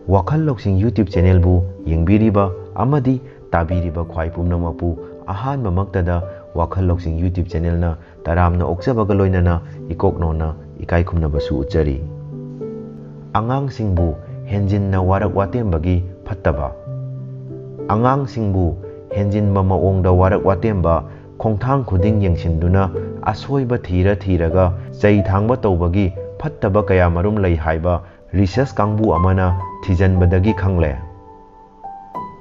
WAKHAL LOUSING YouTube channel bu yengbiriba amadi tabiriba khwai pumnamapu ahanbamaktada WAKHAL LOUSING YouTube channel na taramna oksabaga loinana ikoknona ikai khumnabasu uchari. Angangsingbu Henjinna Warak Watembagi Fattaba. Angangsingbu Henjinba maongda Warak Watemba khongthang khuding yengshinduna asoiba thiraga chai thangba tawbagi Fattaba kaya marum lei haiba research kangbu amana thijanbadagi khangle.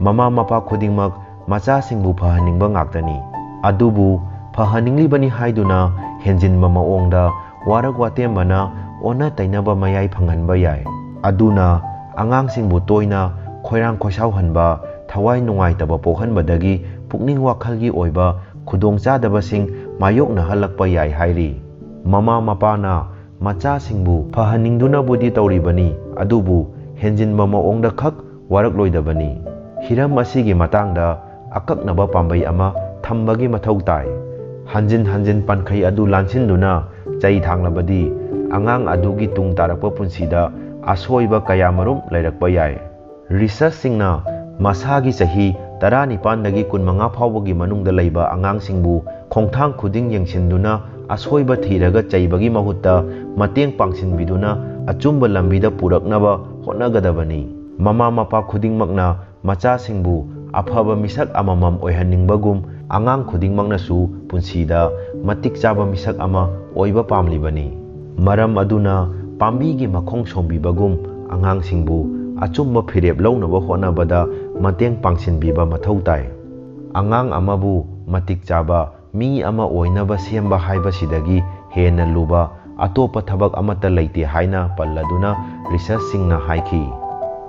Mama mapa khudingmak macha singbu phahaningba ngaktani. Adubu phahaninglibani haiduna Henjinba maongda Warak Watembana ona tainaba mayai phanghanba yai. Aduna angangsingbu toina khoirang khoisau hanba thawai nungaitaba pokhanbadagi pukning wakhalgi oiba khudongchadabasing mayokna halakpa yai hairi. Mama mapana macha singbu phahaningduna budi tawribani adubu Henjinba maongda khak warak loidabani. Hiram asigi matangda akaknaba pambai ama thambagi mathau tai. Hanjin pankhai adu lansinduna chai thanglabadi angang adugi tung tarakpa punsida asoiba kaya marum lairakpa yai. Research singna masagi sahi 19 dagi 15 phawbagi manungda leiba angangsingbu khongthang khuding yengshinduna asoiba thiraga chaibagi mahutta mateng pangsinbiduna achumba lambida puraknaba hotnagadabani. Mama mapa khudingmakna macha singbu aphaba misak amamam oihanningbagum angang khudingmaknasu punsida matik chaba misak ama oiba pamlibani. Maram aduna pambigi makhong sombibagum angangsingbu achumba phirep launaba hotnabada mateng pangsinbiba mathau tai. Angang amabu matik chaba mi ama oinaba semba haibasidagi hena luba atopa thabak amata leite haina palladuna research singna haiki.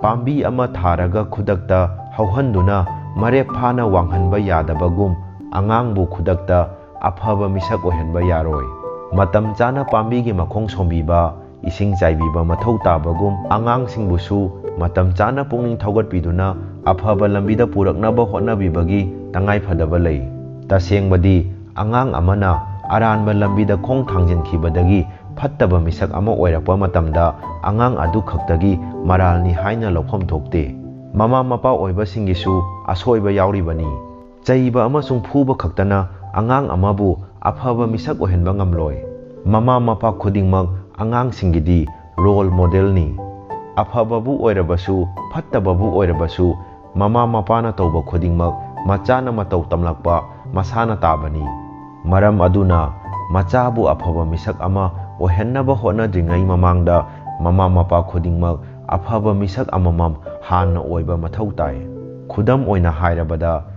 Pambi ama tharaga khudakta hauhanduna marep phana wanghanba yadabagum angangbu khudakta aphaba misak ohenba yaroi. Matam chana pambigi makhong sombiba ising chaibiba mathau tabagum angangsingbusu matam chana pukning thougatpiduna aphaba lambida puraknaba hotnabibagi tangai phadaba lei. Tasengbadi angang amana aranba lambida khong thangjinkhibadagi Fattaba misak ama oirakpa matamda angang adu khaktagi maralni haina lokhom thokte. Mama mapa oiba singisu asoiba yauribani. Chaiba amasung phuba khaktana angang amabu aphaba misak ohenba ngamloi. Mama mapa khudingmak angang singidi role model ni. Aphababu oirabasu Fattababu oirabasu mama mapana tawba khudingmak machana matau tamlakpa masana tabani. Maram aduna machabu aphaba misak ama ohennaba hotnadringai mamangda mama mapa khudingmak aphaba misak amamam hanna oiba mathau tai. Khudam oina hairabada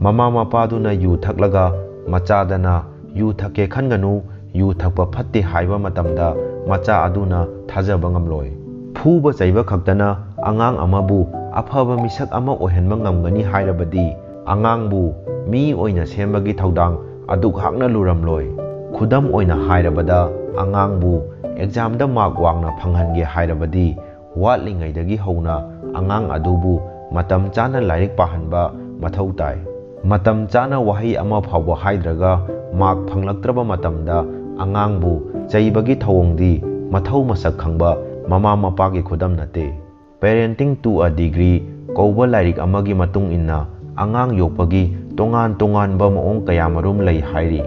mama mapaduna yu thaklaga machadana yu thake khanganu yu thakpa phatte haiba matamda macha aduna thajaba ngamloi. Phuba chaiba khaktana angang amabu aphaba misak ama ohenba ngamgani hairabadi angangbu mi oina sembagi thaudang aduk hakna luramloi. Khudam oina hairabada angangbu exam da mark wangna phanghange hairabadi watlingaidagi hauna angang adubu matam chana lairik pahanba mathau tai. Matam chana wahi ama phawba haidraga mark phanglaktraba matamda angangbu chaibagi thawongdi mathau masak khangba mama mapagi khudam nate. Parenting to a degree kauba lairik amagi matung inna angang yokpagi tongan ba maong kayamarum lei hairi.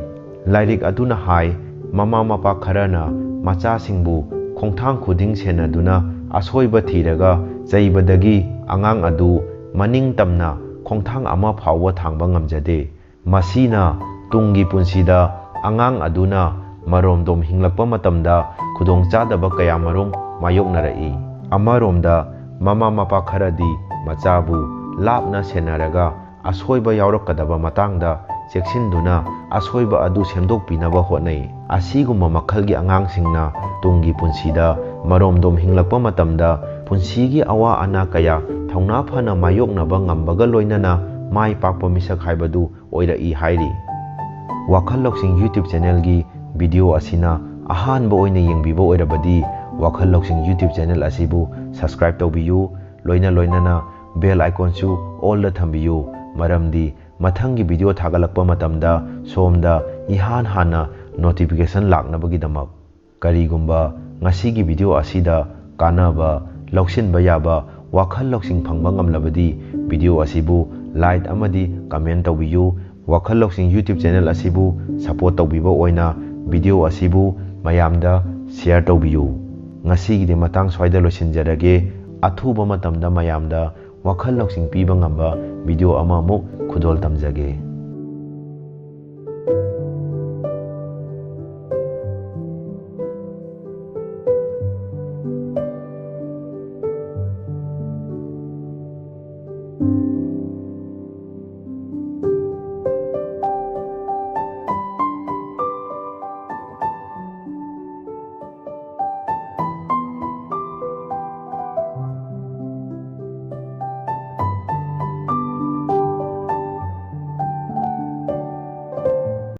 Lairik aduna hai mama mapa kharana macha singbu khongthang khuding senaduna asoiba thiraga chaibadagi angang adu maning tamna khongthang ama phawwa thangba ngamjade. Masina tungi punsida angang aduna maromdom hinglakpa matamda khudongchadaba kayamarum mayoknarai. Amaromda mama mapa kharadi machabu lapna senaraga asoiba yaurakadaba matangda cheksinduna asoiba adu semdokpinaba hotnai. Asigumba makhalgi angangsingna tungi punsida maromdom hinglakpa matamda punsigi awa ana kaya thauna phana mayoknaba ngambaga loinana mai pakpa misak haibadu oirai hairi. WAKHAL LOUSING YouTube channel gi video asina ahanba oina yengbiba oirabadi WAKHAL LOUSING YouTube channel asibu subscribe tawbiyu loinana bell icon su all da thambiyu maramdi mathangi video thagalakpa matamda somda ihan hana notification laknabagi damak karigumba ngasigi video asida kanaba lauksinba yaba wakhal lausing phangba ngamlabadi video asibu like amadi comment tawbiyu wakhal lausing YouTube channel asibu support tawbiba oina video asibu mayamda share tawbiyu ngasi gi matang swaida losinjarage athuba matamda mayamda wakhal lausing piba ngamba video ama mu khudol tamjage